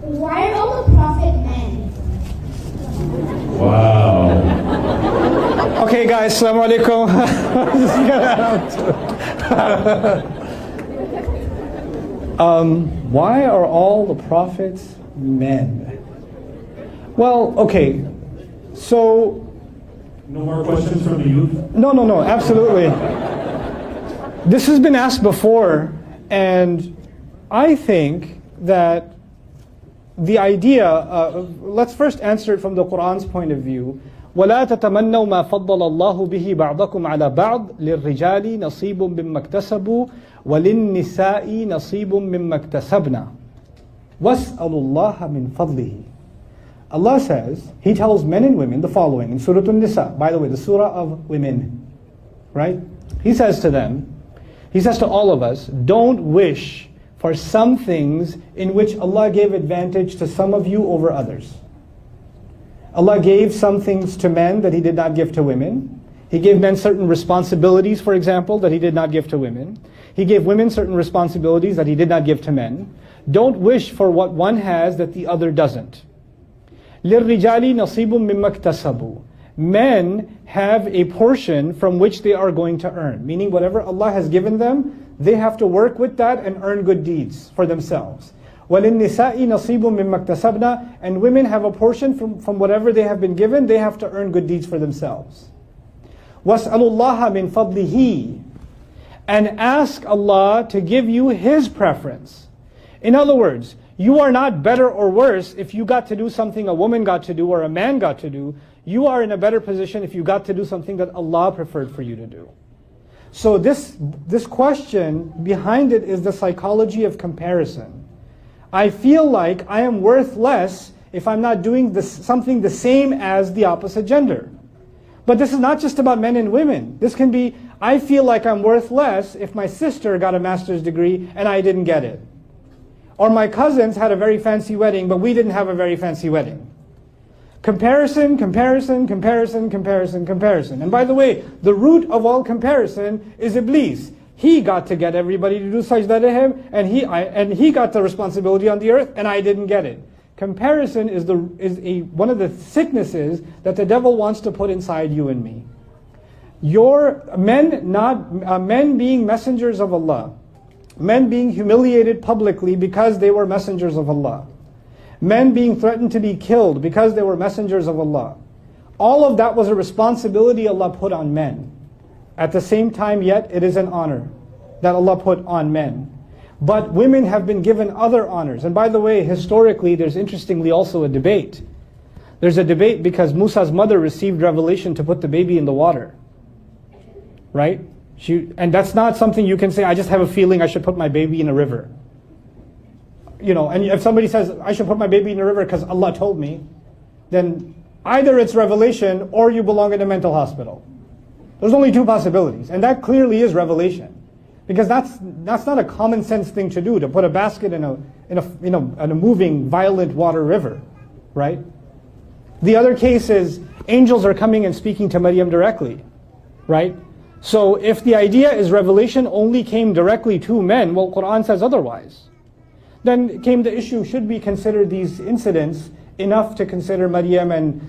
Why are all the prophet men? Wow. Okay guys, assalamu alaikum. Why are all the prophets men? Well, okay, so... No more questions from the youth? No, absolutely. This has been asked before, and I think that the idea, let's first answer it from the Quran's point of view. وَلَا تَتَمَنَّوْا مَا فَضَّلَ اللَّهُ بِهِ بَعْضَكُمْ عَلَى بَعْضٍ لِلرِّجَالِ نَصِيبٌ مِّمَّا اكْتَسَبُوا وَلِلنِّسَاءِ نَصِيبٌ مِّمَّا اكْتَسَبْنَا وَاسْأَلُوا اللَّهَ مِنْ فَضْلِهِ. Allah says, He tells men and women the following in Surah An-Nisa, by the way, the surah of women, right? He says to them, He says to all of us, don't wish for some things in which Allah gave advantage to some of you over others. Allah gave some things to men that He did not give to women. He gave men certain responsibilities, for example, that He did not give to women. He gave women certain responsibilities that He did not give to men. Don't wish for what one has that the other doesn't. لِلرِّجَالِ نَصِيبٌ مِّمَّا اكْتَسَبُوا. Men have a portion from which they are going to earn. Meaning whatever Allah has given them, they have to work with that and earn good deeds for themselves. وَلِلنِّسَاءِ نَصِيبٌ مِّمَّا اكْتَسَبْنَا. And women have a portion from whatever they have been given, they have to earn good deeds for themselves. وَاسْأَلُوا اللَّهَ مِنْ فَضْلِهِ. And ask Allah to give you His preference. In other words, you are not better or worse if you got to do something a woman got to do or a man got to do. You are in a better position if you got to do something that Allah preferred for you to do. So this question, behind it is the psychology of comparison. I feel like I am worth less if I'm not doing something the same as the opposite gender. But this is not just about men and women. This can be, I feel like I'm worth less if my sister got a master's degree and I didn't get it. Or my cousins had a very fancy wedding, but we didn't have a very fancy wedding. Comparison, comparison, comparison, comparison, comparison. And by the way, the root of all comparison is Iblis. He got to get everybody to do sajda to him, and he got the responsibility on the earth, and I didn't get it. Comparison is one of the sicknesses that the devil wants to put inside you and me. Men being messengers of Allah. Men being humiliated publicly because they were messengers of Allah. Men being threatened to be killed because they were messengers of Allah. All of that was a responsibility Allah put on men. At the same time, yet, it is an honor that Allah put on men. But women have been given other honors. And by the way, historically, there's interestingly also a debate. There's a debate because Musa's mother received revelation to put the baby in the water. Right? And that's not something you can say, I just have a feeling I should put my baby in a river. You know, and if somebody says, I should put my baby in a river because Allah told me, then either it's revelation or you belong in a mental hospital. There's only two possibilities. And that clearly is revelation. Because that's not a common sense thing to do, to put a basket in a moving, violent water river. Right? The other case is, angels are coming and speaking to Maryam directly. Right? So if the idea is revelation only came directly to men, well, Quran says otherwise. Then came the issue, should we consider these incidents enough to consider Maryam and,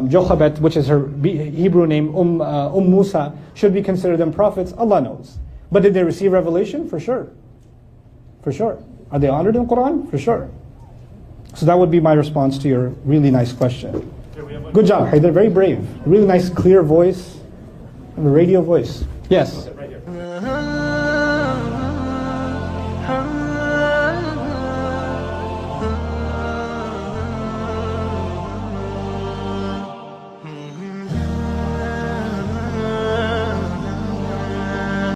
Jochebed, which is her Hebrew name, Musa, should we consider them prophets? Allah knows. But did they receive revelation? For sure. For sure. Are they honored in Quran? For sure. So that would be my response to your really nice question. Good job, Haider, very brave. Really nice, clear voice. And a radio voice. Yes?